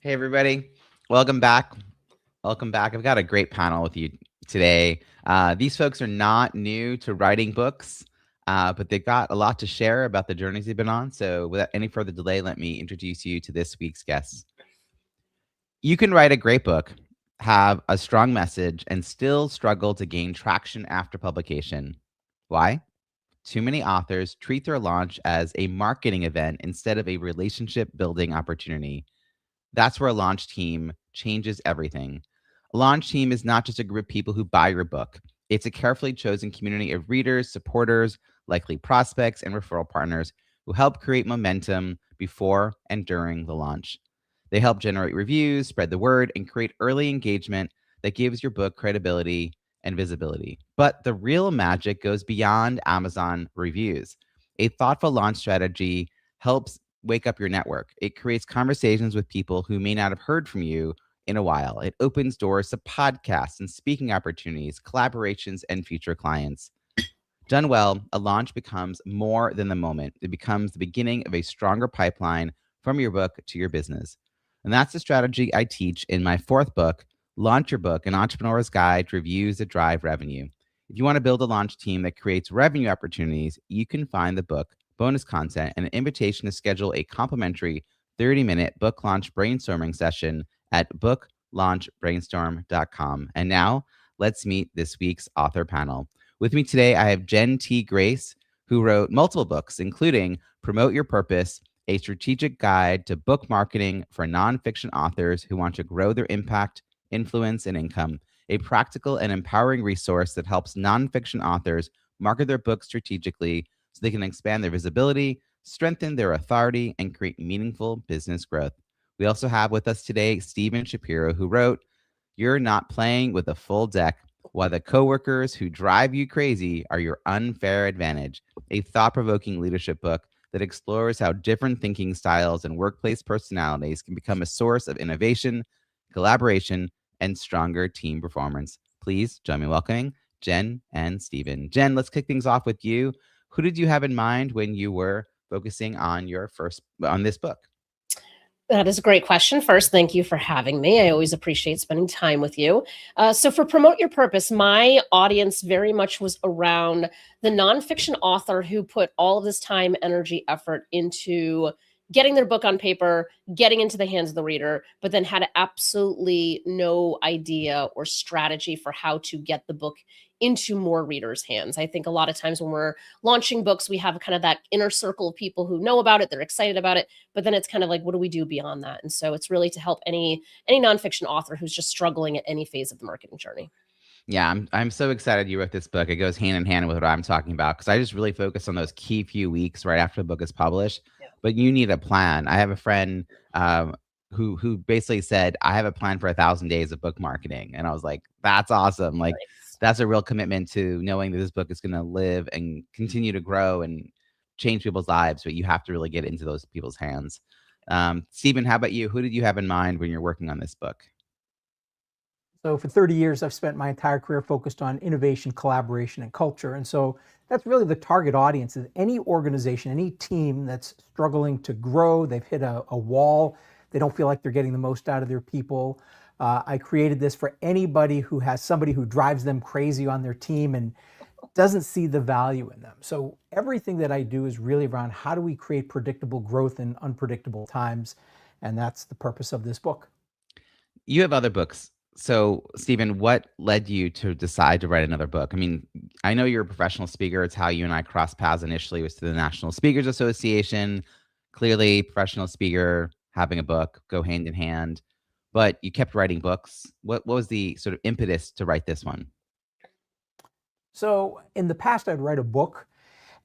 Hey, everybody. Welcome back. Welcome back. I've got a great panel with you today. These folks are not new to writing books, but they've got a lot to share about the journeys they've been on. So, without any further delay, let me introduce you to this week's guests. You can write a great book, have a strong message, and still struggle to gain traction after publication. Why? Too many authors treat their launch as a marketing event instead of a relationship building opportunity. That's where a launch team changes everything. A launch team is not just a group of people who buy your book. It's a carefully chosen community of readers, supporters, likely prospects, and referral partners who help create momentum before and during the launch. They help generate reviews, spread the word, and create early engagement that gives your book credibility and visibility. But the real magic goes beyond Amazon reviews. A thoughtful launch strategy helps wake up your network. It creates conversations with people who may not have heard from you in a while. It opens doors to podcasts and speaking opportunities, collaborations, and future clients. Done well, a launch becomes more than the moment. It becomes the beginning of a stronger pipeline from your book to your business. And that's the strategy I teach in my fourth book, Launch Your Book, An Entrepreneur's Guide to Reviews That Drive Revenue. If you want to build a launch team that creates revenue opportunities, you can find the book, bonus content, and an invitation to schedule a complimentary 30-minute book launch brainstorming session at booklaunchbrainstorm.com. And now let's meet this week's author panel. With me today, I have Jenn T. Grace, who wrote multiple books, including Promote Your Purpose, a strategic guide to book marketing for nonfiction authors who want to grow their impact, influence, and income, a practical and empowering resource that helps nonfiction authors market their books strategically so they can expand their visibility, strengthen their authority, and create meaningful business growth. We also have with us today Stephen Shapiro, who wrote, You're Not Playing with a Full Deck, Why the Coworkers Who Drive You Crazy Are Your Unfair Advantage, a thought-provoking leadership book that explores how different thinking styles and workplace personalities can become a source of innovation, collaboration, and stronger team performance. Please join me in welcoming Jenn and Stephen. Jenn, let's kick things off with you. Who did you have in mind when you were focusing on this book? That is a great question. First, thank you for having me. I always appreciate spending time with you. So, for Promote Your Purpose, my audience very much was around the nonfiction author who put all of this time, energy, effort into getting their book on paper, getting into the hands of the reader, but then had absolutely no idea or strategy for how to get the book into more readers' hands. I think a lot of times when we're launching books, we have kind of that inner circle of people who know about it, they're excited about it, but then it's kind of like, what do we do beyond that? And so it's really to help any nonfiction author who's just struggling at any phase of the marketing journey. Yeah, I'm so excited you wrote this book. It goes hand in hand with what I'm talking about because I just really focus on those key few weeks right after the book is published. Yeah. But you need a plan. I have a friend who basically said, "I have a plan for 1,000 days of book marketing," and I was like, "That's awesome! Like, Nice. that's a real commitment to knowing that this book is going to live and continue to grow and change people's lives. But you have to really get into those people's hands." Stephen, how about you? Who did you have in mind when you're working on this book? So for 30 years, I've spent my entire career focused on innovation, collaboration, and culture. And so that's really the target audience is any organization, any team that's struggling to grow. They've hit a wall. They don't feel like they're getting the most out of their people. I created this for anybody who has somebody who drives them crazy on their team and doesn't see the value in them. So everything that I do is really around how do we create predictable growth in unpredictable times. And that's the purpose of this book. You have other books. So, Stephen, what led you to decide to write another book? I mean, I know you're a professional speaker. It's how you and I crossed paths initially was through the National Speakers Association. Clearly, professional speaker, having a book go hand in hand. But you kept writing books. What was the sort of impetus to write this one? So in the past, I'd write a book,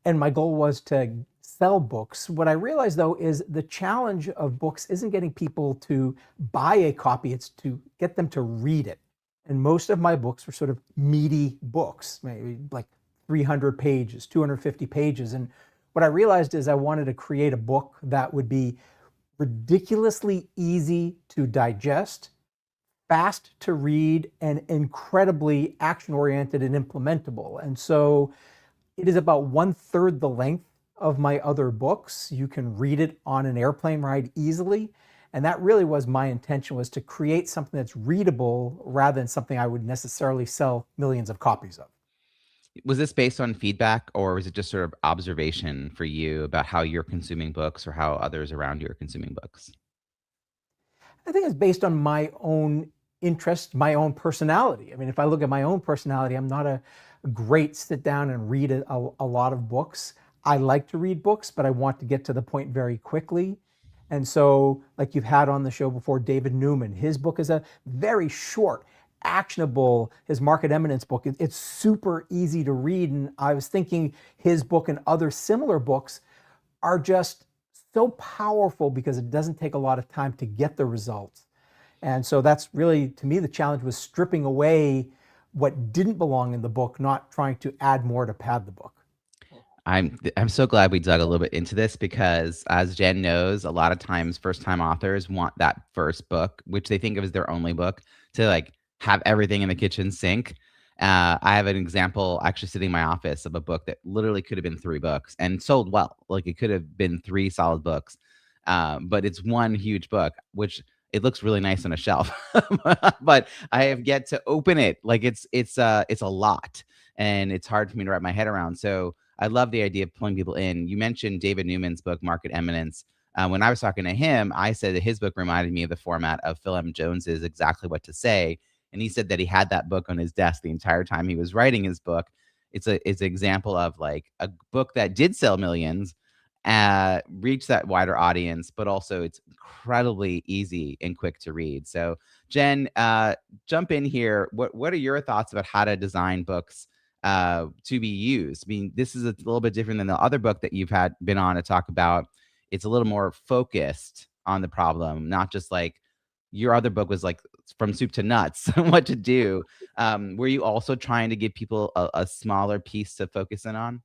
and my goal was to sell books. What I realized, though, is the challenge of books isn't getting people to buy a copy, it's to get them to read it. And most of my books were sort of meaty books, maybe like 300 pages, 250 pages. And what I realized is I wanted to create a book that would be ridiculously easy to digest, fast to read, and incredibly action oriented and implementable. And so it is about 1/3 the length of my other books. You can read it on an airplane ride easily. And that really was my intention, was to create something that's readable rather than something I would necessarily sell millions of copies of. Was this based on feedback, or was it just sort of observation for you about how you're consuming books or how others around you are consuming books? I think it's based on my own interest, my own personality. I mean, if I look at my own personality, I'm not a great sit down and read a lot of books. I like to read books, but I want to get to the point very quickly. And so, like you've had on the show before, David Newman, his book is a very short, actionable, his Market Eminence book. It's super easy to read. And I was thinking his book and other similar books are just so powerful because it doesn't take a lot of time to get the results. And so that's really, to me, the challenge was stripping away what didn't belong in the book, not trying to add more to pad the book. I'm so glad we dug a little bit into this because, as Jen knows, a lot of times first-time authors want that first book, which they think of as their only book, to like have everything in the kitchen sink. I have an example actually sitting in my office of a book that literally could have been 3 books and sold well. Like it could have been 3 solid books, but it's one huge book, which it looks really nice on a shelf, but I have yet to open it. Like it's a lot, and it's hard for me to wrap my head around. So I love the idea of pulling people in. You mentioned David Newman's book, Market Eminence. When I was talking to him, I said that his book reminded me of the format of Phil M. Jones's Exactly What to Say. And he said that he had that book on his desk the entire time he was writing his book. It's an example of like a book that did sell millions, reach that wider audience, but also it's incredibly easy and quick to read. So Jen, jump in here. What are your thoughts about how to design books to be used? I mean, this is a little bit different than the other book that you've been on to talk about. It's a little more focused on the problem, not just like your other book was like from soup to nuts, what to do. Were you also trying to give people a smaller piece to focus in on?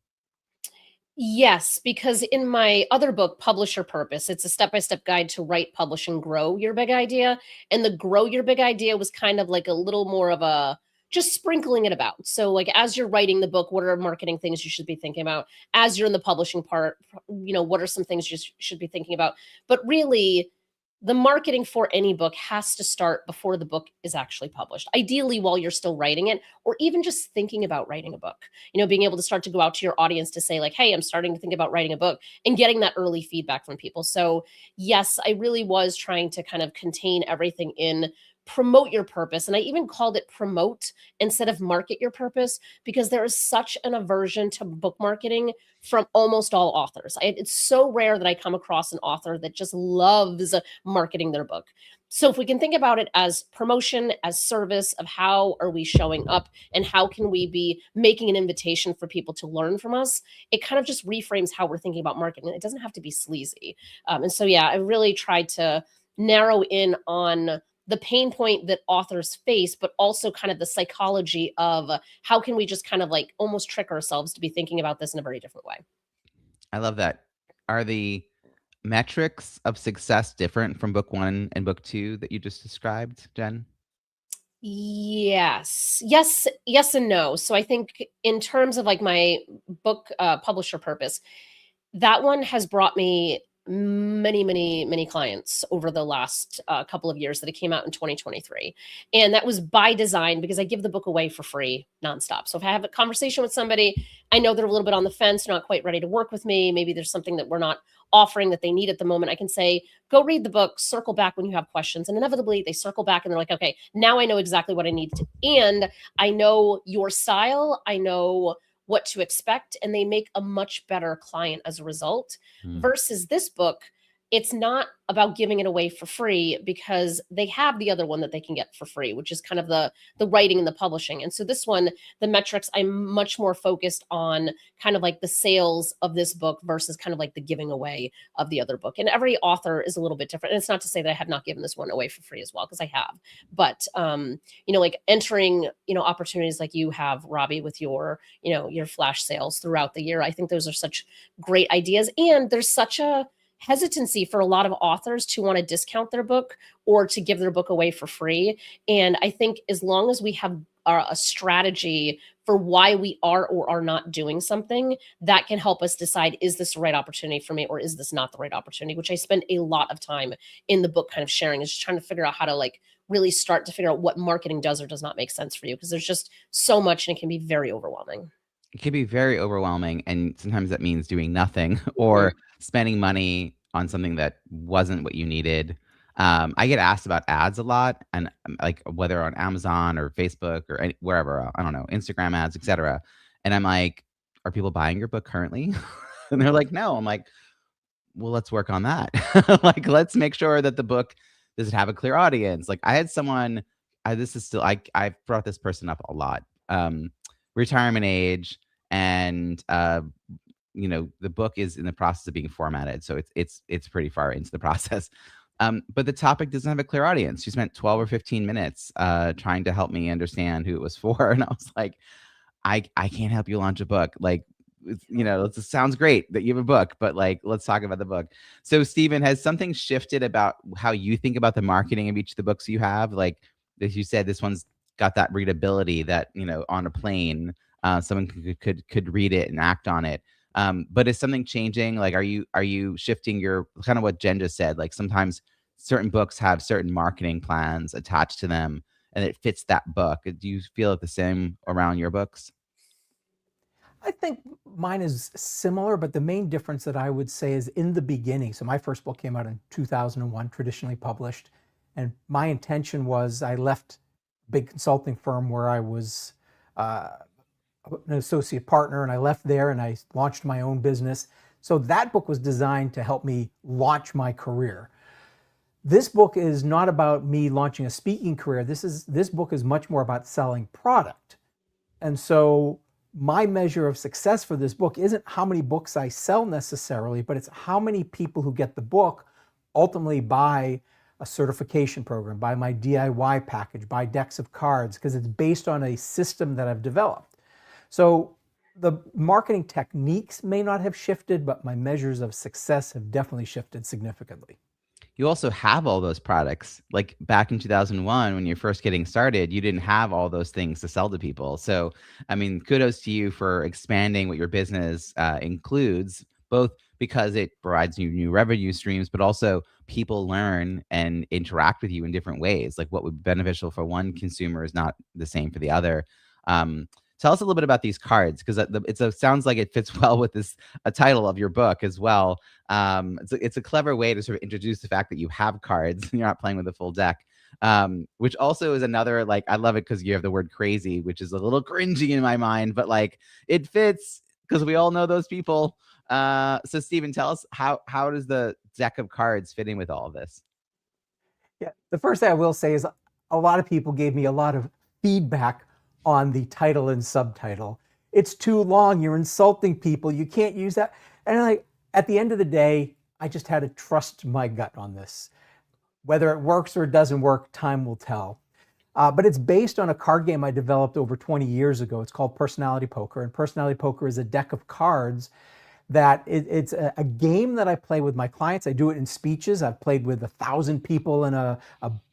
Yes, because in my other book, Publish Your Purpose, it's a step-by-step guide to write, publish, and grow your big idea. And the grow your big idea was kind of like a little more of a just sprinkling it about. So like as you're writing the book, what are marketing things you should be thinking about? As you're in the publishing part, what are some things you should be thinking about? But really, the marketing for any book has to start before the book is actually published. Ideally, while you're still writing it, or even just thinking about writing a book. Being able to start to go out to your audience to say like, hey, I'm starting to think about writing a book, and getting that early feedback from people. So yes, I really was trying to kind of contain everything in promote your purpose. And I even called it promote instead of market your purpose, because there is such an aversion to book marketing from almost all authors. It's so rare that I come across an author that just loves marketing their book. So if we can think about it as promotion, as service, of how are we showing up and how can we be making an invitation for people to learn from us, it kind of just reframes how we're thinking about marketing. It doesn't have to be sleazy. And so, yeah, I really tried to narrow in on the pain point that authors face, but also kind of the psychology of how can we just kind of like almost trick ourselves to be thinking about this in a very different way. I love that. Are the metrics of success different from book 1 and book 2 that you just described, Jen? Yes and no. So I think in terms of like my book publisher purpose, that one has brought me many clients over the last couple of years that it came out in 2023. And that was by design because I give the book away for free nonstop. So if I have a conversation with somebody, I know they're a little bit on the fence, not quite ready to work with me. Maybe there's something that we're not offering that they need at the moment. I can say, go read the book, circle back when you have questions. And inevitably they circle back and they're like, okay, now I know exactly what I need to. And I know your style. I know what to expect, and they make a much better client as a result. Versus this book, it's not about giving it away for free because they have the other one that they can get for free, which is kind of the writing and the publishing. And so this one, the metrics, I'm much more focused on kind of like the sales of this book versus kind of like the giving away of the other book. And every author is a little bit different. And it's not to say that I have not given this one away for free as well, because I have. But like entering, opportunities like you have, Robbie, with your flash sales throughout the year. I think those are such great ideas. And there's such a hesitancy for a lot of authors to want to discount their book or to give their book away for free. And I think as long as we have a strategy for why we are or are not doing something that can help us decide, is this the right opportunity for me or is this not the right opportunity? Which I spend a lot of time in the book kind of sharing, is just trying to figure out how to like really start to figure out what marketing does or does not make sense for you, because there's just so much and it can be very overwhelming. It can be very overwhelming, and sometimes that means doing nothing Mhm. or spending money on something that wasn't what you needed. I get asked about ads a lot, and like whether on Amazon or Facebook or wherever, I don't know, Instagram ads, etc. And I'm like, "Are people buying your book currently?" And they're like, "No." I'm like, "Well, let's work on that. Like, let's make sure that the book does it have a clear audience." Like, I had someone. This is still I've brought this person up a lot. Retirement age, and the book is in the process of being formatted, so it's pretty far into the process. But the topic doesn't have a clear audience. She spent 12 or 15 minutes trying to help me understand who it was for, and I was like, I can't help you launch a book. Like, it sounds great that you have a book, but like, let's talk about the book. So, Stephen, has something shifted about how you think about the marketing of each of the books you have? Like, as you said, this one's got that readability that, on a plane, someone could read it and act on it. But is something changing? Like, are you shifting your kind of what Jen just said? Like, sometimes certain books have certain marketing plans attached to them, and it fits that book. Do you feel it the same around your books? I think mine is similar, but the main difference that I would say is in the beginning. So my first book came out in 2001, traditionally published, and my intention was I left a big consulting firm where I was uh, an associate partner, and I left there and I launched my own business. So that book was designed to help me launch my career. This book is not about me launching a speaking career. This book is much more about selling product. And so my measure of success for this book isn't how many books I sell necessarily, but it's how many people who get the book ultimately buy a certification program, buy my DIY package, buy decks of cards, because it's based on a system that I've developed. So the marketing techniques may not have shifted, but my measures of success have definitely shifted significantly. You also have all those products. Like back in 2001, when you're first getting started, you didn't have all those things to sell to people. So, I mean, kudos to you for expanding what your business includes, both because it provides you new revenue streams, but also people learn and interact with you in different ways. Like what would be beneficial for one consumer is not the same for the other. Um, Tell us a little bit about these cards, because sounds like it fits well with this a title of your book as well. It's a clever way to sort of introduce the fact that you have cards and you're not playing with a full deck. Which also is another, like, I love it because you have the word crazy, which is a little cringy in my mind, but like it fits because we all know those people. So Stephen, tell us how does the deck of cards fit in with all of this? Yeah, the first thing I will say is a lot of people gave me a lot of feedback on the title and subtitle. It's too long. You're insulting people. You can't use that. And at the end of the day, I just had to trust my gut on this. Whether it works or it doesn't work, time will tell. But it's based on a card game I developed over 20 years ago. It's called Personality Poker. And Personality Poker is a deck of cards that it's a game that I play with my clients. I do it in speeches. I've played with 1,000 people in a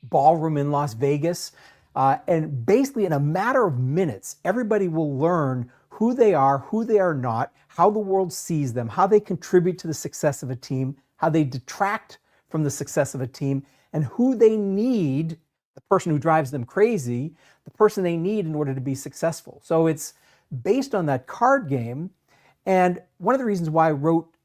ballroom in Las Vegas. And basically, in a matter of minutes, everybody will learn who they are not, how the world sees them, how they contribute to the success of a team, how they detract from the success of a team, and who they need, the person who drives them crazy, the person they need in order to be successful. So it's based on that card game. And one of the reasons why I wrote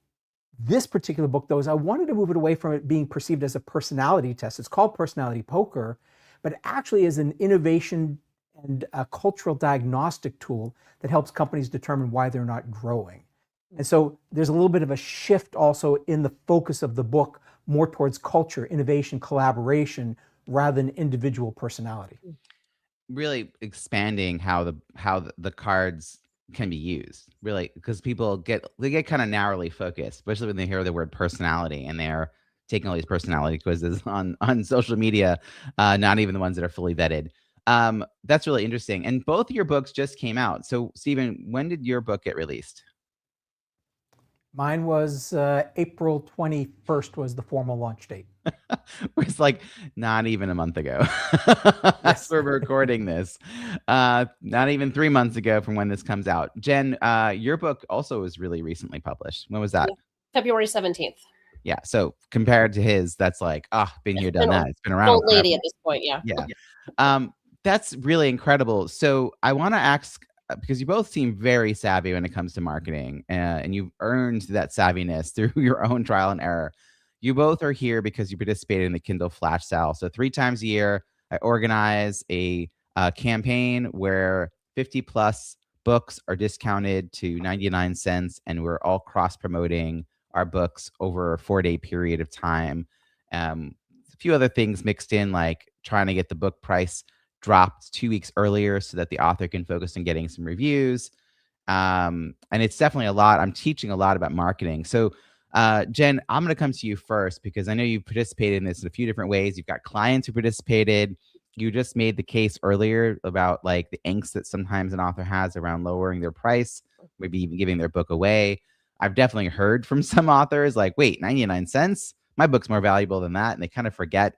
this particular book, though, is I wanted to move it away from it being perceived as a personality test. It's called Personality Poker, but it actually is an innovation and a cultural diagnostic tool that helps companies determine why they're not growing. And so there's a little bit of a shift also in the focus of the book, more towards culture, innovation, collaboration, rather than individual personality. Really expanding how the cards can be used, really, because they get kind of narrowly focused, especially when they hear the word personality and they're taking all these personality quizzes on social media, not even the ones that are fully vetted. That's really interesting. And both of your books just came out. So Stephen, when did your book get released? Mine was April 21st was the formal launch date. It's like not even a month ago. As Yes. we're recording this. Not even 3 months ago from when this comes out. Jen, your book also was really recently published. When was that? Yeah. February 17th. Yeah. So compared to his, that's like, been here, done An that. It's been an around old forever. lady at this point, yeah. Yeah. That's really incredible. So I want to ask, because you both seem very savvy when it comes to marketing, and you've earned that savviness through your own trial and error. You both are here because you participated in the Kindle Flash Sale. So 3 times a year, I organize a campaign where 50 plus books are discounted to 99 cents, and we're all cross promoting our books over a 4-day period of time. A few other things mixed in, like trying to get the book price dropped 2 weeks earlier so that the author can focus on getting some reviews. And it's definitely a lot. I'm teaching a lot about marketing. So, Jen, I'm going to come to you first because I know you've participated in this in a few different ways. You've got clients who participated. You just made the case earlier about like the angst that sometimes an author has around lowering their price, maybe even giving their book away. I've definitely heard from some authors like, wait, 99 cents? My book's more valuable than that. And they kind of forget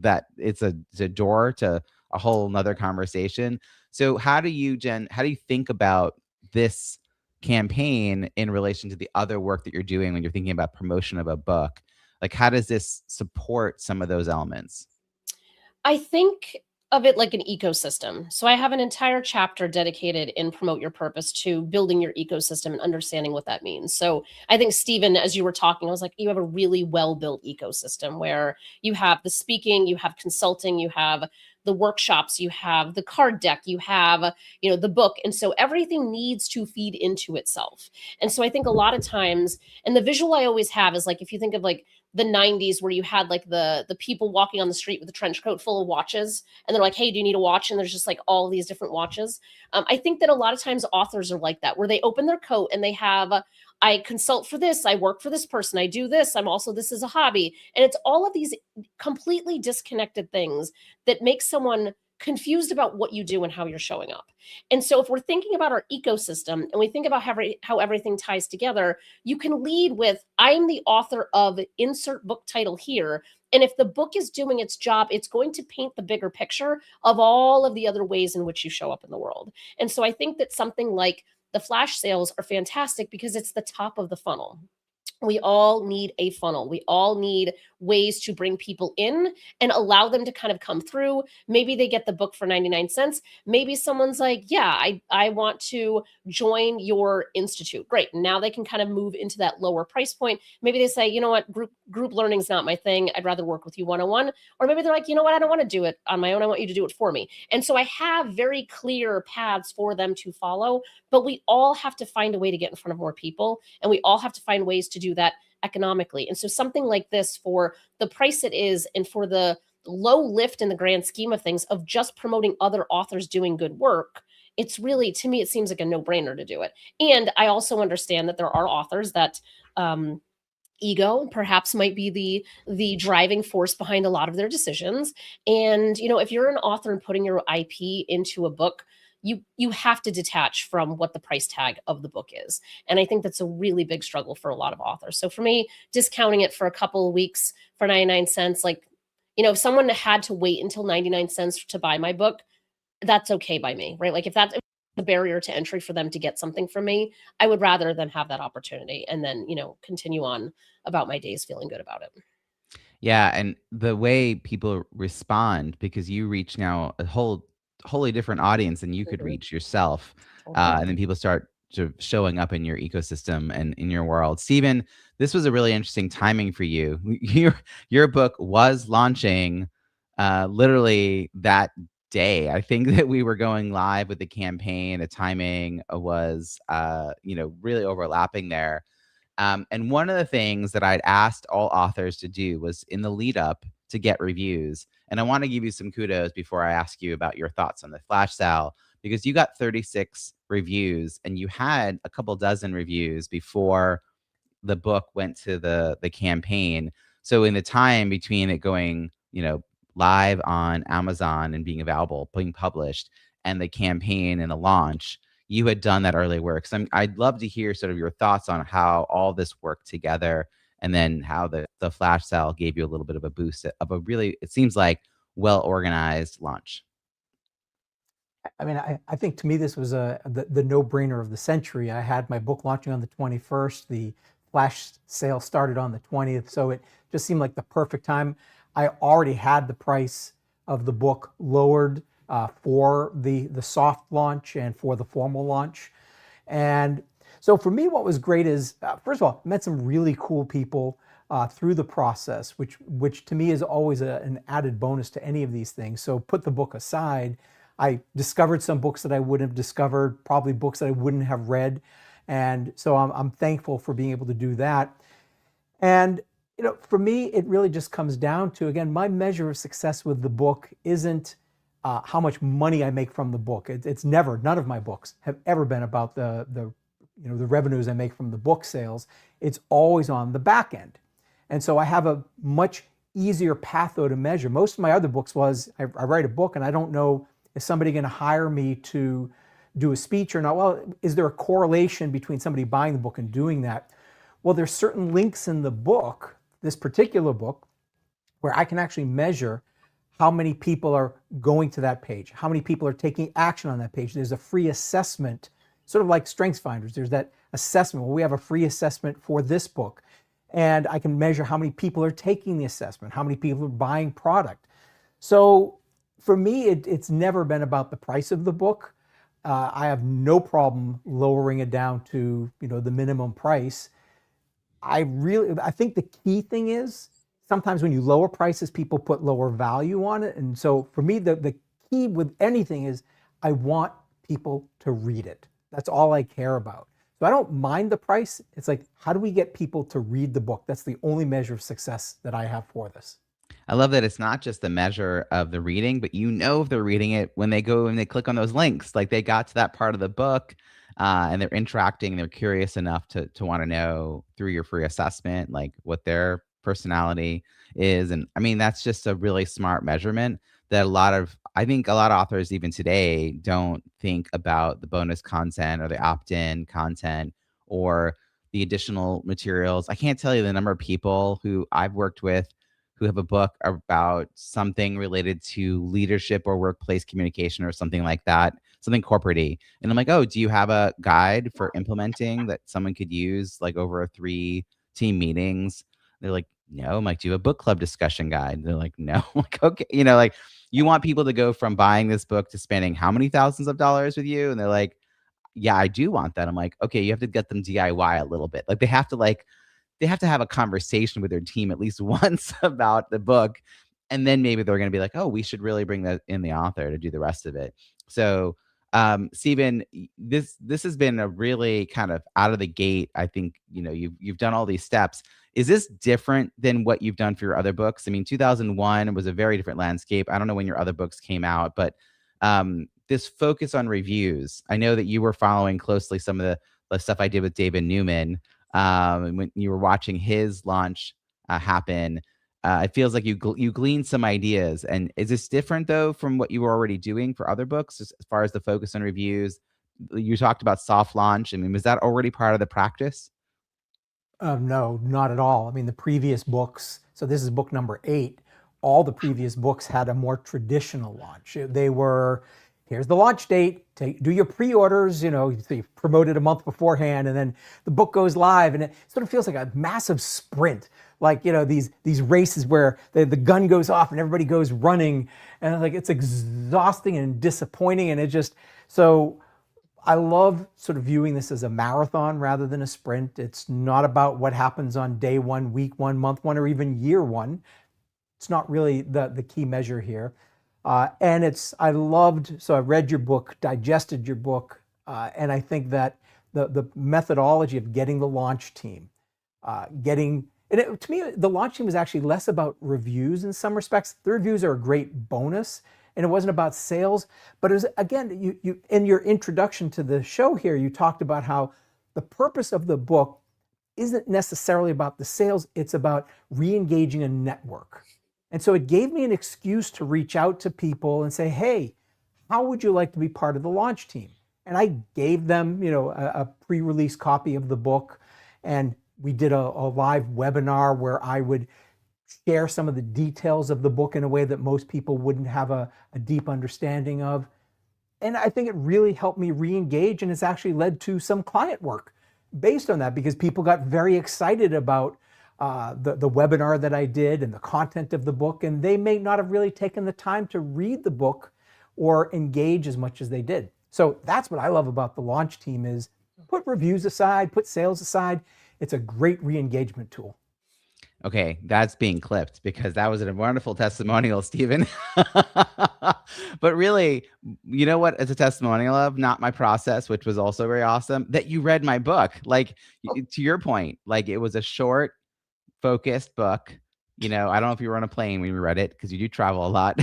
that it's a door to a whole nother conversation. So how do you, Jen, how do you think about this campaign in relation to the other work that you're doing when you're thinking about promotion of a book? Like, how does this support some of those elements? I think of it like an ecosystem. So I have an entire chapter dedicated in Promote Your Purpose to building your ecosystem and understanding what that means. So I think, Stephen, as you were talking, I was like, you have a really well built ecosystem where you have the speaking, you have consulting, you have the workshops, you have the card deck, you have, the book. And so everything needs to feed into itself. And so I think a lot of times, and the visual I always have is like, if you think of like the 90s where you had like the people walking on the street with a trench coat full of watches, and they're like, hey, do you need a watch? And there's just like all these different watches. I think that a lot of times authors are like that, where they open their coat and they have I consult for this, I work for this person, I do this, I'm also, this is a hobby. And it's all of these completely disconnected things that make someone confused about what you do and how you're showing up. And so if we're thinking about our ecosystem and we think about how everything ties together, you can lead with, I'm the author of insert book title here. And if the book is doing its job, it's going to paint the bigger picture of all of the other ways in which you show up in the world. And so I think that something like the flash sales are fantastic because it's the top of the funnel. We all need a funnel. We all need ways to bring people in and allow them to kind of come through. Maybe they get the book for 99 cents. Maybe someone's like, yeah, I want to join your institute. Great. Now they can kind of move into that lower price point. Maybe they say, you know what, group learning is not my thing. I'd rather work with you one-on-one. Or maybe they're like, you know what, I don't want to do it on my own. I want you to do it for me. And so I have very clear paths for them to follow, but we all have to find a way to get in front of more people. And we all have to find ways to do that economically. And so something like this, for the price it is and for the low lift in the grand scheme of things of just promoting other authors doing good work, it's really, to me, it seems like a no-brainer to do it. And I also understand that there are authors that ego perhaps might be the driving force behind a lot of their decisions. And if you're an author and putting your IP into a book, you have to detach from what the price tag of the book is. And I think that's a really big struggle for a lot of authors. So for me, discounting it for a couple of weeks for 99 cents, like, if someone had to wait until 99 cents to buy my book, that's okay by me, right? Like if that's the barrier to entry for them to get something from me, I would rather them have that opportunity and then, continue on about my days feeling good about it. Yeah, and the way people respond, because you reach now a wholly different audience than you could Mhm. reach yourself, Okay. and then people start showing up in your ecosystem and in your world. Stephen, this was a really interesting timing for you. Your book was launching literally that day. I think that we were going live with the campaign. The timing was really overlapping there. And one of the things that I'd asked all authors to do was in the lead up to get reviews. And I want to give you some kudos before I ask you about your thoughts on the flash sale, because you got 36 reviews and you had a couple dozen reviews before the book went to the campaign. So in the time between it going, live on Amazon and being available, being published, and the campaign and the launch, you had done that early work. So I'd love to hear sort of your thoughts on how all this worked together, and then how the flash sale gave you a little bit of a boost of a really, it seems like, well organized launch. I mean, I think to me this was the no-brainer of the century. I had my book launching on the 21st. The flash sale started on the 20th, so it just seemed like the perfect time. I already had the price of the book lowered for the soft launch and for the formal launch. And so for me, what was great is, first of all, I met some really cool people through the process, which to me is always an added bonus to any of these things. So put the book aside, I discovered some books that I wouldn't have discovered, probably books that I wouldn't have read. And so I'm thankful for being able to do that. And for me, it really just comes down to, again, my measure of success with the book isn't how much money I make from the book. It's never, none of my books have ever been about the revenues I make from the book sales. It's always on the back end. And so I have a much easier path though to measure. Most of my other books was, I write a book and I don't know, is somebody going to hire me to do a speech or not? Well, is there a correlation between somebody buying the book and doing that? Well, there's certain links in the book, this particular book, where I can actually measure how many people are going to that page, how many people are taking action on that page. There's a free assessment, sort of like StrengthsFinders. There's that assessment. Well, we have a free assessment for this book. And I can measure how many people are taking the assessment, how many people are buying product. So for me, it's never been about the price of the book. I have no problem lowering it down to the minimum price. I think the key thing is, sometimes when you lower prices, people put lower value on it. And so for me, the key with anything is I want people to read it. That's all I care about. So I don't mind the price. It's like, how do we get people to read the book? That's the only measure of success that I have for this. I love that it's not just the measure of the reading, but if they're reading it when they go and they click on those links, like they got to that part of the book, and they're interacting, and they're curious enough to want to know through your free assessment, like what their personality is. And I mean, that's just a really smart measurement that I think a lot of authors even today don't think about the bonus content or the opt-in content or the additional materials. I can't tell you the number of people who I've worked with who have a book about something related to leadership or workplace communication or something like that, something corporate-y. And I'm like, oh, do you have a guide for implementing that someone could use like over 3 team meetings? They're like, no. I'm like, do you have a book club discussion guide? They're like, no. I'm like, okay. Like, you want people to go from buying this book to spending how many thousands of dollars with you? And they're like, yeah, I do want that. I'm like, okay, you have to get them DIY a little bit. Like they have to have a conversation with their team at least once about the book. And then maybe they're going to be like, oh, we should really bring that in the author to do the rest of it. So, Stephen, this has been a really kind of out of the gate. I think, you've done all these steps. Is this different than what you've done for your other books? I mean, 2001 was a very different landscape. I don't know when your other books came out, but this focus on reviews, I know that you were following closely some of the stuff I did with David Newman. When you were watching his launch happen, it feels like you gleaned some ideas. And is this different though from what you were already doing for other books as far as the focus on reviews? You talked about soft launch. I mean, was that already part of the practice? No, not at all. I mean, the previous books, so this is book number 8, all the previous books had a more traditional launch. They were, here's the launch date, do your pre-orders, so you promote it a month beforehand, and then the book goes live, and it sort of feels like a massive sprint, like, these races where the gun goes off and everybody goes running, and like it's exhausting and disappointing, and so I love sort of viewing this as a marathon rather than a sprint. It's not about what happens on day 1, week 1, month 1, or even year 1. It's not really the key measure here. And so I read your book, digested your book, and I think that the methodology of getting the launch team, to me, the launch team was actually less about reviews in some respects. The reviews are a great bonus, and it wasn't about sales, but it was, again, you in your introduction to the show here, you talked about how the purpose of the book isn't necessarily about the sales, it's about re-engaging a network. And so it gave me an excuse to reach out to people and say, hey, how would you like to be part of the launch team? And I gave them, a pre-release copy of the book, and we did a live webinar where I would share some of the details of the book in a way that most people wouldn't have a deep understanding of. And I think it really helped me re-engage, and it's actually led to some client work based on that, because people got very excited about the webinar that I did and the content of the book, and they may not have really taken the time to read the book or engage as much as they did. So that's what I love about the launch team is put reviews aside, put sales aside. It's a great re-engagement tool. Okay, that's being clipped because that was a wonderful testimonial, Stephen. But really, you know what? It's a testimonial of not my process, which was also very awesome. That you read my book, like to your point, like it was a short, focused book. I don't know if you were on a plane when you read it because you do travel a lot,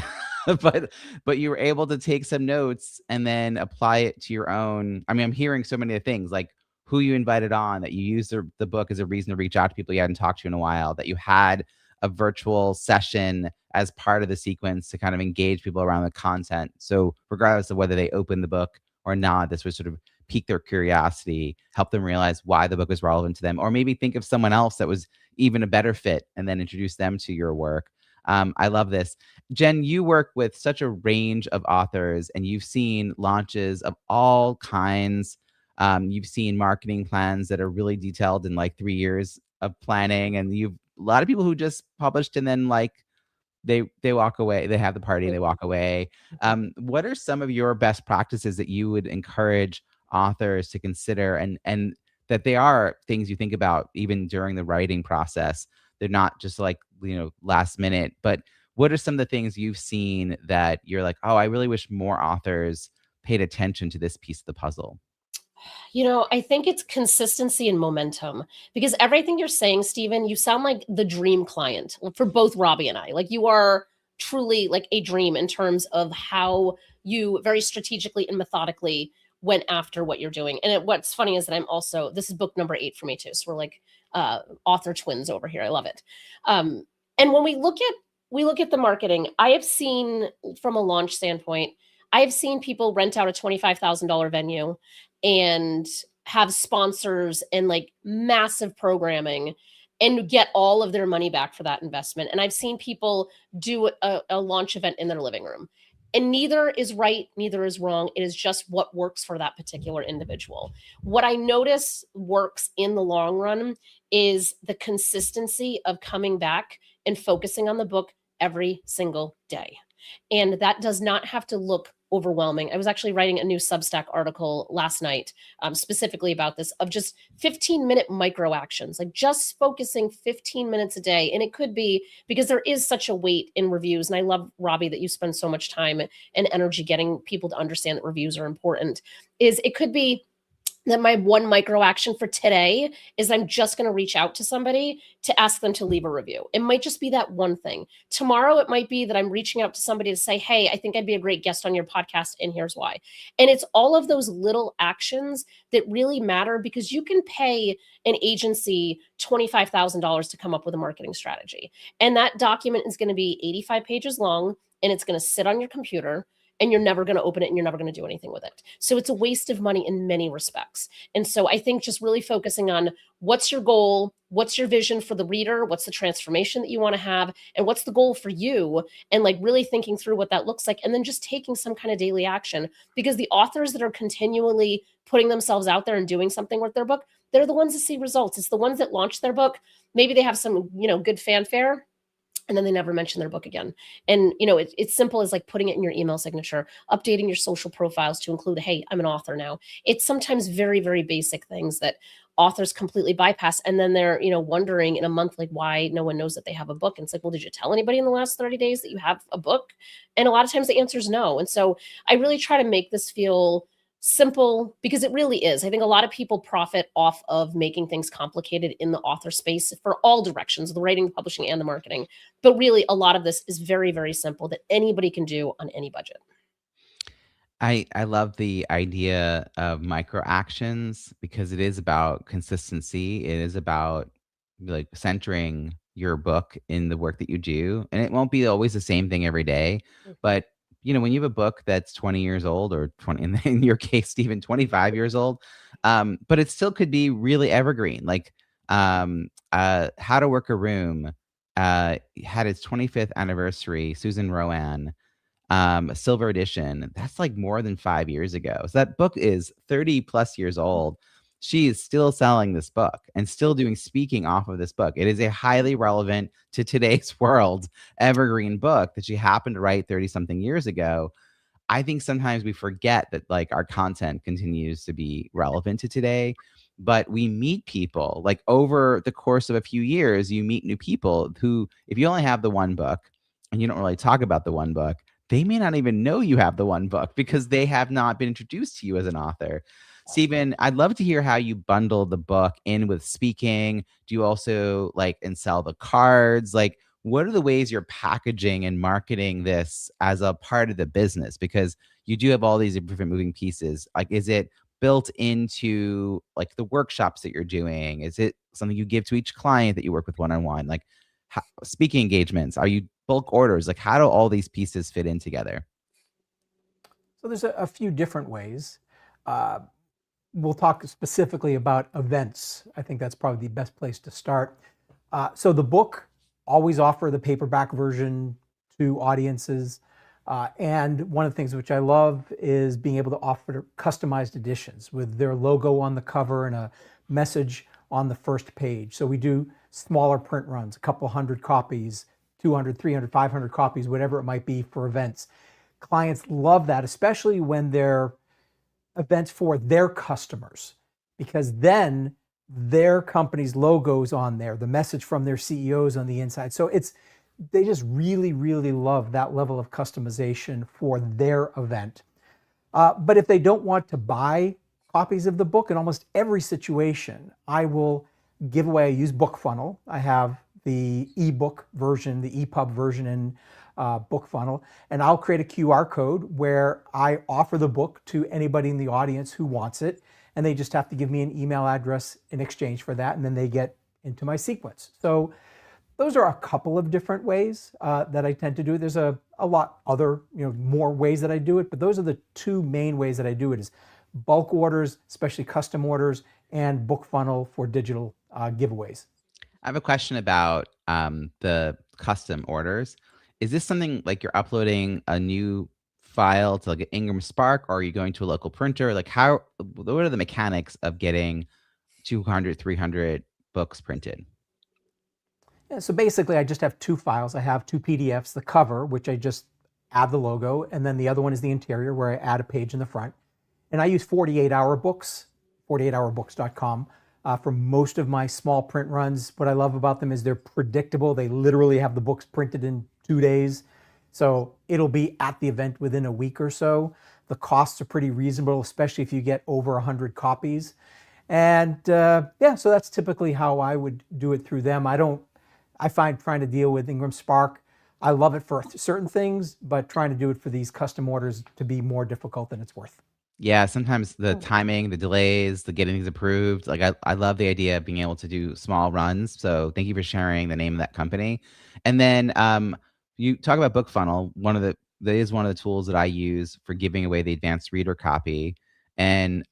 but you were able to take some notes and then apply it to your own. I mean, I'm hearing so many things like who you invited on, that you used the book as a reason to reach out to people you hadn't talked to in a while, that you had a virtual session as part of the sequence to kind of engage people around the content. So regardless of whether they open the book or not, this would sort of pique their curiosity, help them realize why the book was relevant to them, or maybe think of someone else that was even a better fit and then introduce them to your work. I love this. Jenn, you work with such a range of authors and you've seen launches of all kinds. You've seen marketing plans that are really detailed in like 3 years of planning, and you've a lot of people who just published and then like they walk away, they have the party and they walk away. What are some of your best practices that you would encourage authors to consider, and that they are things you think about even during the writing process? They're not just like, last minute, but what are some of the things you've seen that you're like, oh, I really wish more authors paid attention to this piece of the puzzle? I think it's consistency and momentum, because everything you're saying, Stephen, you sound like the dream client for both Robbie and I. Like you are truly like a dream in terms of how you very strategically and methodically went after what you're doing. And what's funny is that this is book number 8 for me too. So we're like author twins over here. I love it. And when we look at the marketing, I have seen from a launch standpoint, I have seen people rent out a $25,000 venue and have sponsors and like massive programming and get all of their money back for that investment. And I've seen people do a launch event in their living room. And neither is right, neither is wrong. It is just what works for that particular individual. What I notice works in the long run is the consistency of coming back and focusing on the book every single day. And that does not have to look overwhelming. I was actually writing a new Substack article last night, specifically about this, of just 15-minute micro actions, like just focusing 15 minutes a day. And it could be because there is such a weight in reviews. And I love, Robbie, that you spend so much time and energy getting people to understand that reviews are important. It could be that my one micro action for today is I'm just going to reach out to somebody to ask them to leave a review. It might just be that one thing. Tomorrow, it might be that I'm reaching out to somebody to say, hey, I think I'd be a great guest on your podcast, and here's why. And it's all of those little actions that really matter, because you can pay an agency $25,000 to come up with a marketing strategy. And that document is going to be 85 pages long, and it's going to sit on your computer, and you're never going to open it and you're never going to do anything with it. So it's a waste of money in many respects. And so I think just really focusing on what's your goal, what's your vision for the reader, what's the transformation that you want to have, and what's the goal for you, and like really thinking through what that looks like, and then just taking some kind of daily action. Because the authors that are continually putting themselves out there and doing something with their book, they're the ones that see results. It's the ones that launch their book. Maybe they have some, good fanfare, and then they never mention their book again. And, it's simple as like putting it in your email signature, updating your social profiles to include, hey, I'm an author now. It's sometimes very, very basic things that authors completely bypass. And then they're, wondering in a month, like why no one knows that they have a book. And it's like, well, did you tell anybody in the last 30 days that you have a book? And a lot of times the answer is no. And so I really try to make this feel simple, because it really is. I think a lot of people profit off of making things complicated in the author space for all directions, the writing, the publishing, and the marketing. But really, a lot of this is very, very simple that anybody can do on any budget. I love the idea of micro actions because it is about consistency. It is about like centering your book in the work that you do. And it won't be always the same thing every day, but when you have a book that's 20 years old, or 20, in your case, even 25 years old, but it still could be really evergreen. Like How to Work a Room had its 25th anniversary, Susan Rowan, a silver edition. That's like more than 5 years ago. So that book is 30 plus years old. She is still selling this book and still doing speaking off of this book. It is a highly relevant to today's world evergreen book that she happened to write 30 something years ago. I think sometimes we forget that like our content continues to be relevant to today, but we meet people like over the course of a few years, you meet new people who, if you only have the one book and you don't really talk about the one book, they may not even know you have the one book because they have not been introduced to you as an author. Stephen, I'd love to hear how you bundle the book in with speaking. Do you also like and sell the cards? Like, what are the ways you're packaging and marketing this as a part of the business? Because you do have all these different moving pieces. Like, is it built into like the workshops that you're doing? Is it something you give to each client that you work with one-on-one? Like speaking engagements, are you bulk orders? Like, how do all these pieces fit in together? So there's a few different ways. Uh, we'll talk specifically about events. I think that's probably the best place to start. So the book, always offer the paperback version to audiences. And one of the things which I love is being able to offer customized editions with their logo on the cover and a message on the first page. So we do smaller print runs, a couple hundred copies, 200, 300, 500 copies, whatever it might be for events. Clients love that, especially when they're events for their customers, because then their company's logos on there, the message from their CEOs on the inside. So they just really, really love that level of customization for their event. But if they don't want to buy copies of the book, in almost every situation, I will give away, I use BookFunnel. I have the ebook version, the EPUB version in BookFunnel, and I'll create a QR code where I offer the book to anybody in the audience who wants it, and they just have to give me an email address in exchange for that, and then they get into my sequence. So those are a couple of different ways that I tend to do it. There's a lot other, more ways that I do it, but those are the two main ways that I do it: is bulk orders, especially custom orders, and BookFunnel for digital giveaways. I have a question about the custom orders. Is this something like you're uploading a new file to like an Ingram Spark, or are you going to a local printer? Like what are the mechanics of getting 200, 300 books printed? Yeah, so basically I just have two files. I have two PDFs, the cover, which I just add the logo, and then the other one is the interior where I add a page in the front. And I use 48-hour books, 48hourbooks.com. For most of my small print runs. What I love about them is they're predictable. They literally have the books printed in 2 days. So it'll be at the event within a week or so. The costs are pretty reasonable, especially if you get over 100 copies. And yeah, so that's typically how I would do it through them. I find trying to deal with Ingram Spark, I love it for certain things, but trying to do it for these custom orders to be more difficult than it's worth. Yeah, sometimes the timing, the delays, the getting things approved. Like I love the idea of being able to do small runs. So thank you for sharing the name of that company. And then you talk about BookFunnel. That is one of the tools that I use for giving away the advanced reader copy. And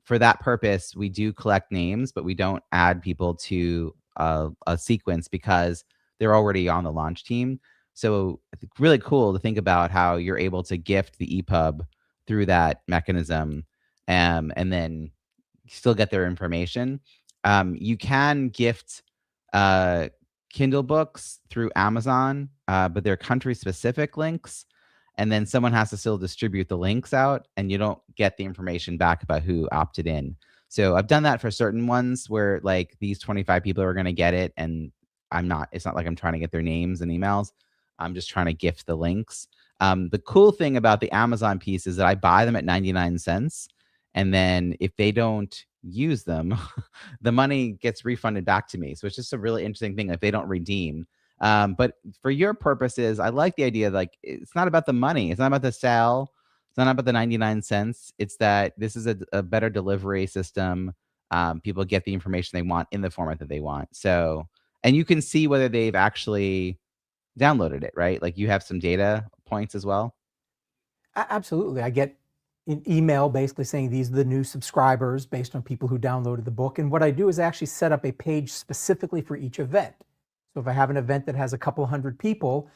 for that purpose, we do collect names, but we don't add people to a sequence because they're already on the launch team. So it's really cool to think about how you're able to gift the EPUB through that mechanism, and then still get their information. You can gift Kindle books through Amazon, but they're country specific links. And then someone has to still distribute the links out, and you don't get the information back about who opted in. So I've done that for certain ones where like these 25 people are going to get it. And it's not like I'm trying to get their names and emails. I'm just trying to gift the links. The cool thing about the Amazon piece is that I buy them at 99 cents. And then if they don't use them, the money gets refunded back to me. So it's just a really interesting thing if they don't redeem. But for your purposes, I like the idea, like, it's not about the money. It's not about the sale. It's not about the 99 cents. It's that this is a better delivery system. People get the information they want in the format that they want. So, and you can see whether they've actually downloaded it, right? Like you have some data points as well. Absolutely. I get an email basically saying these are the new subscribers based on people who downloaded the book. And what I do is actually set up a page specifically for each event. So if I have an event that has a couple hundred people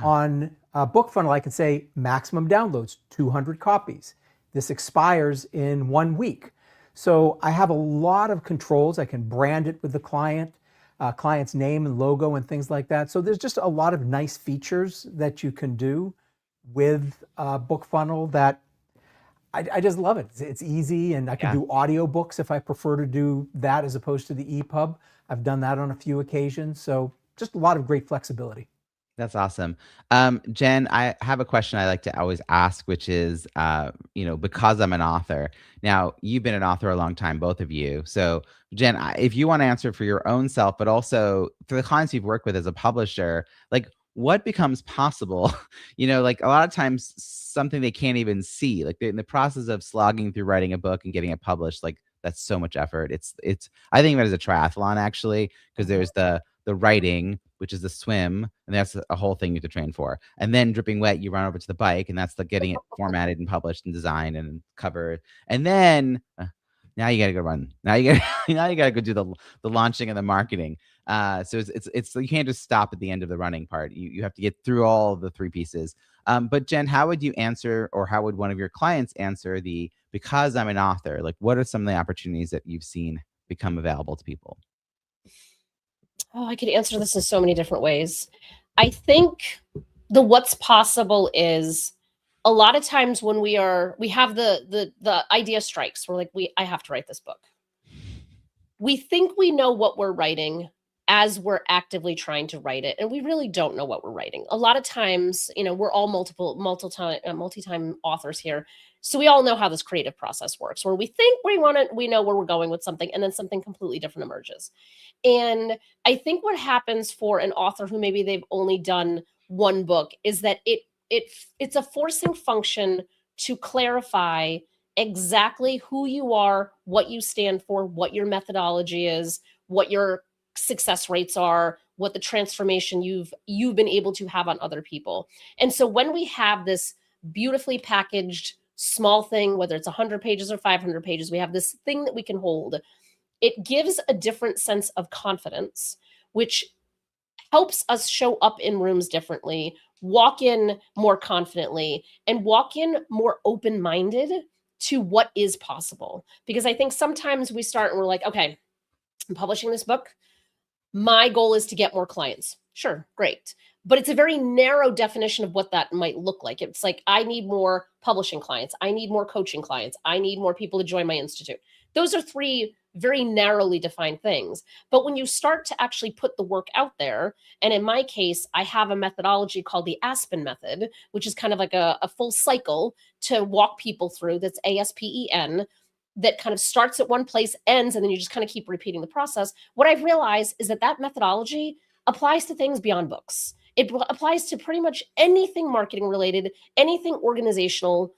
on BookFunnel, I can say maximum downloads, 200 copies. This expires in 1 week. So I have a lot of controls. I can brand it with the client's name and logo and things like that. So there's just a lot of nice features that you can do with BookFunnel that I just love it. It's easy, and I can do audiobooks if I prefer to do that as opposed to the EPUB. I've done that on a few occasions. So just a lot of great flexibility. That's awesome. Jenn, I have a question I like to always ask, which is, because I'm an author. Now, you've been an author a long time, both of you. So, Jenn, if you want to answer for your own self, but also for the clients you've worked with as a publisher, like what becomes possible? Like a lot of times something they can't even see, like in the process of slogging through writing a book and getting it published, like that's so much effort. I think of it as a triathlon actually, because there's the writing, which is the swim, and that's a whole thing you have to train for. And then dripping wet, you run over to the bike, and that's the getting it formatted and published and designed and covered. And then now you got to go run. Now you got to go do the launching and the marketing. So it's you can't just stop at the end of the running part. You have to get through all the three pieces. But Jenn, how would you answer, or how would one of your clients answer because I'm an author? Like, what are some of the opportunities that you've seen become available to people? Oh, I could answer this in so many different ways. I think the what's possible is a lot of times when we have the idea strikes. We're like, I have to write this book. We think we know what we're writing as we're actively trying to write it, and we really don't know what we're writing. A lot of times, we're all multi-time authors here, so we all know how this creative process works, where we think we know where we're going with something, and then something completely different emerges. And I think what happens for an author who maybe they've only done one book is that it's a forcing function to clarify exactly who you are, what you stand for, what your methodology is, what your success rates are, what the transformation you've been able to have on other people. And so when we have this beautifully packaged small thing, whether it's 100 pages or 500 pages, we have this thing that we can hold. It gives a different sense of confidence, which helps us show up in rooms differently, walk in more confidently, and walk in more open-minded to what is possible. Because I think sometimes we start and we're like, okay, I'm publishing this book. My goal is to get more clients. Sure, great. But it's a very narrow definition of what that might look like. It's like, I need more publishing clients. I need more coaching clients. I need more people to join my institute. Those are three very narrowly defined things. But when you start to actually put the work out there, and in my case, I have a methodology called the Aspen method, which is kind of like a full cycle to walk people through. That's ASPEN, that kind of starts at one place, ends, and then you just kind of keep repeating the process. What I've realized is that methodology applies to things beyond books. It applies to pretty much anything marketing related, anything organizational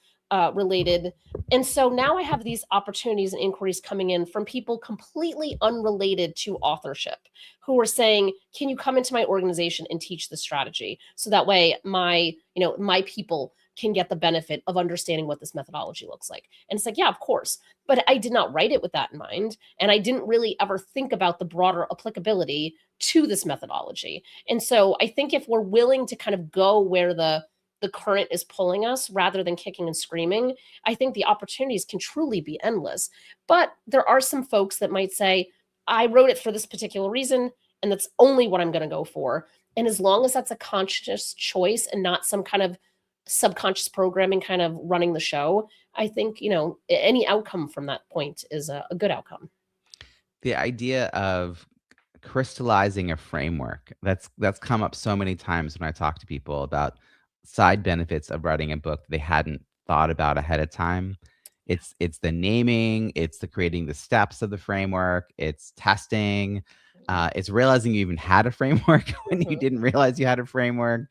related. And so now I have these opportunities and inquiries coming in from people completely unrelated to authorship who are saying, can you come into my organization and teach the strategy? So that way my people can get the benefit of understanding what this methodology looks like. And it's like, yeah, of course. But I did not write it with that in mind. And I didn't really ever think about the broader applicability to this methodology. And so I think if we're willing to kind of go where the current is pulling us rather than kicking and screaming, I think the opportunities can truly be endless. But there are some folks that might say, I wrote it for this particular reason, and that's only what I'm going to go for. And as long as that's a conscious choice and not some kind of subconscious programming kind of running the show, I think, any outcome from that point is a good outcome. The idea of crystallizing a framework, that's come up so many times when I talk to people about side benefits of writing a book they hadn't thought about ahead of time. It's the naming, it's the creating the steps of the framework, it's testing, it's realizing you even had a framework when you didn't realize you had a framework.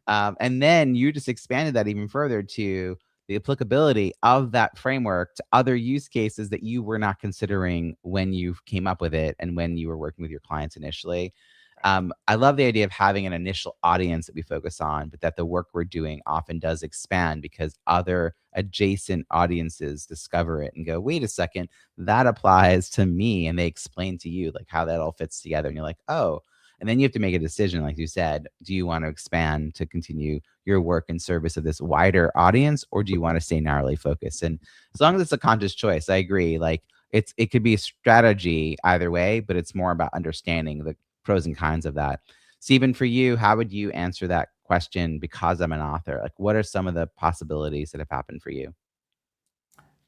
And then you just expanded that even further to the applicability of that framework to other use cases that you were not considering when you came up with it and when you were working with your clients initially. I love the idea of having an initial audience that we focus on, but that the work we're doing often does expand because other adjacent audiences discover it and go, wait a second, that applies to me. And they explain to you like how that all fits together. And you're like, oh, and then you have to make a decision, like you said, do you want to expand to continue your work in service of this wider audience, or do you want to stay narrowly focused? And as long as it's a conscious choice, I agree. Like it could be a strategy either way, but it's more about understanding the pros and cons of that. Stephen, for you, how would you answer that question? Because I'm an author, like what are some of the possibilities that have happened for you?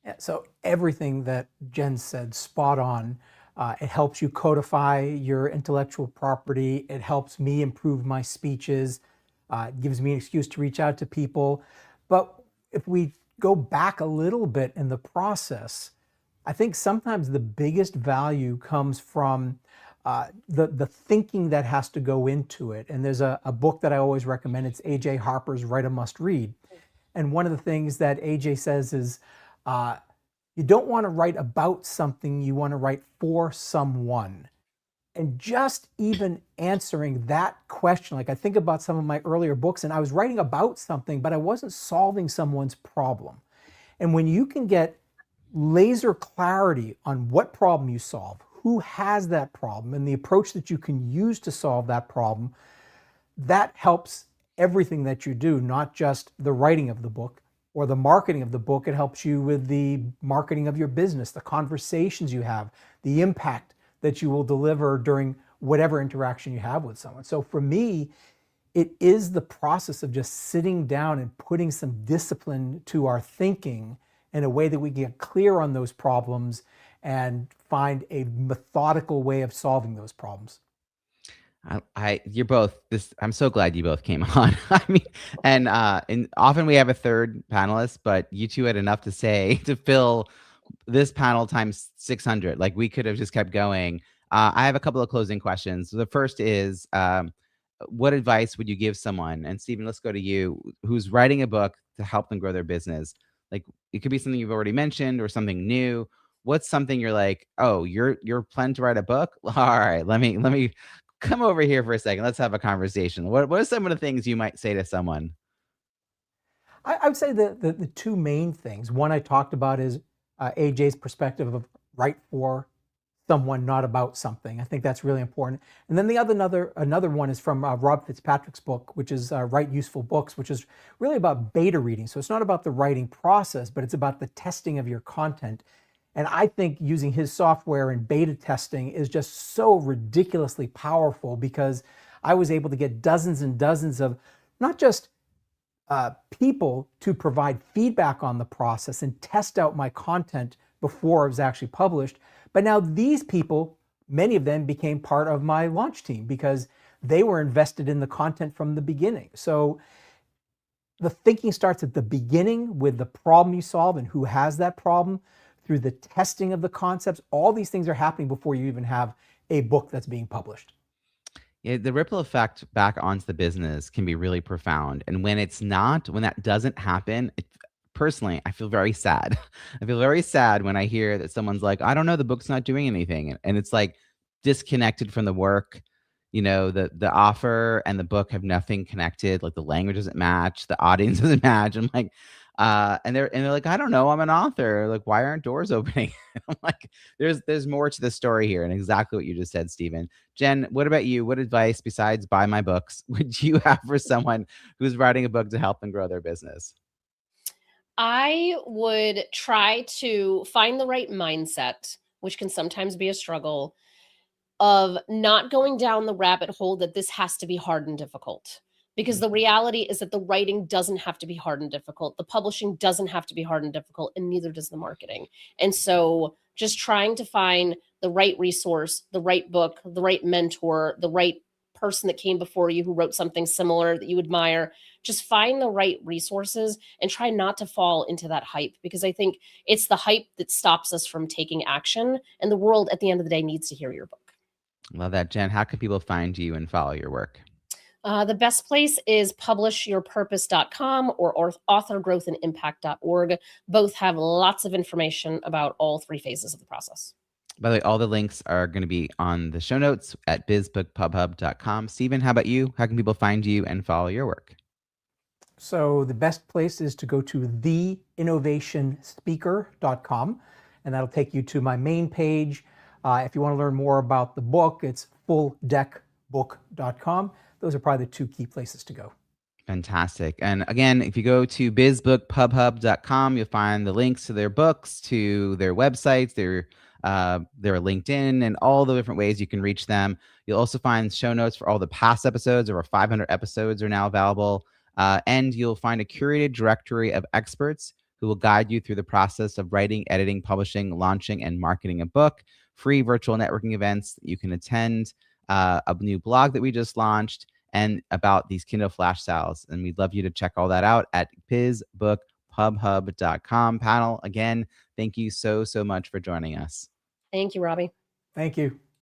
Yeah, so everything that Jen said, spot on. It helps you codify your intellectual property. It helps me improve my speeches. It gives me an excuse to reach out to people. But if we go back a little bit in the process, I think sometimes the biggest value comes from the thinking that has to go into it. And there's a book that I always recommend. It's A.J. Harper's Write a Must Read. And one of the things that AJ says is, uh, you don't want to write about something, you want to write for someone. And just even answering that question, like I think about some of my earlier books and I was writing about something, but I wasn't solving someone's problem. And when you can get laser clarity on what problem you solve, who has that problem, and the approach that you can use to solve that problem, that helps everything that you do, not just the writing of the book or the marketing of the book. It helps you with the marketing of your business, the conversations you have, the impact that you will deliver during whatever interaction you have with someone. So for me, it is the process of just sitting down and putting some discipline to our thinking in a way that we get clear on those problems and find a methodical way of solving those problems. You're both this. I'm so glad you both came on. I mean, and often we have a third panelist, but you two had enough to say to fill this panel times 600. Like we could have just kept going. I have a couple of closing questions. The first is, what advice would you give someone? And Stephen, let's go to you, who's writing a book to help them grow their business. Like it could be something you've already mentioned or something new. What's something you're like, oh, you're planning to write a book? All right, let me come over here for a second. Let's have a conversation. What are some of the things you might say to someone? I would say the two main things. One I talked about is AJ's perspective of write for someone, not about something. I think that's really important. And then another one is from Rob Fitzpatrick's book, which is Write Useful Books, which is really about beta reading. So it's not about the writing process, but it's about the testing of your content. And I think using his software and beta testing is just so ridiculously powerful because I was able to get dozens and dozens of not just people to provide feedback on the process and test out my content before it was actually published. But now these people, many of them became part of my launch team because they were invested in the content from the beginning. So the thinking starts at the beginning with the problem you solve and who has that problem, through the testing of the concepts. All these things are happening before you even have a book that's being published. Yeah, the ripple effect back onto the business can be really profound. And when it's not, when that doesn't happen, personally, I feel very sad. I feel very sad when I hear that someone's like, I don't know, the book's not doing anything. And it's like disconnected from the work. You know, the offer and the book have nothing connected. Like the language doesn't match, the audience doesn't match. I'm like, and they're like, I don't know, I'm an author. Like, why aren't doors opening? I'm like, there's more to the story here, and exactly what you just said, Stephen. Jen, what about you? What advice besides buy my books would you have for someone who's writing a book to help them grow their business? I would try to find the right mindset, which can sometimes be a struggle, of not going down the rabbit hole that this has to be hard and difficult. Because the reality is that the writing doesn't have to be hard and difficult. The publishing doesn't have to be hard and difficult, and neither does the marketing. And so just trying to find the right resource, the right book, the right mentor, the right person that came before you who wrote something similar that you admire. Just find the right resources and try not to fall into that hype, because I think it's the hype that stops us from taking action. And the world at the end of the day needs to hear your book. Love that, Jen. How can people find you and follow your work? The best place is publishyourpurpose.com or authorgrowthandimpact.org. Both have lots of information about all three phases of the process. By the way, all the links are going to be on the show notes at bizbookpubhub.com. Stephen, how about you? How can people find you and follow your work? So the best place is to go to theinnovationspeaker.com, and that'll take you to my main page. If you want to learn more about the book, it's fulldeckbook.com. Those are probably the two key places to go. Fantastic. And again, if you go to bizbookpubhub.com, you'll find the links to their books, to their websites, their LinkedIn, and all the different ways you can reach them. You'll also find show notes for all the past episodes. Over 500 episodes are now available. And you'll find a curated directory of experts who will guide you through the process of writing, editing, publishing, launching, and marketing a book, free virtual networking events that you can attend, a new blog that we just launched, and about these Kindle flash sales. And we'd love you to check all that out at bizbookpubhub.com. Panel, again, thank you so much for joining us. Thank you, Robbie. Thank you.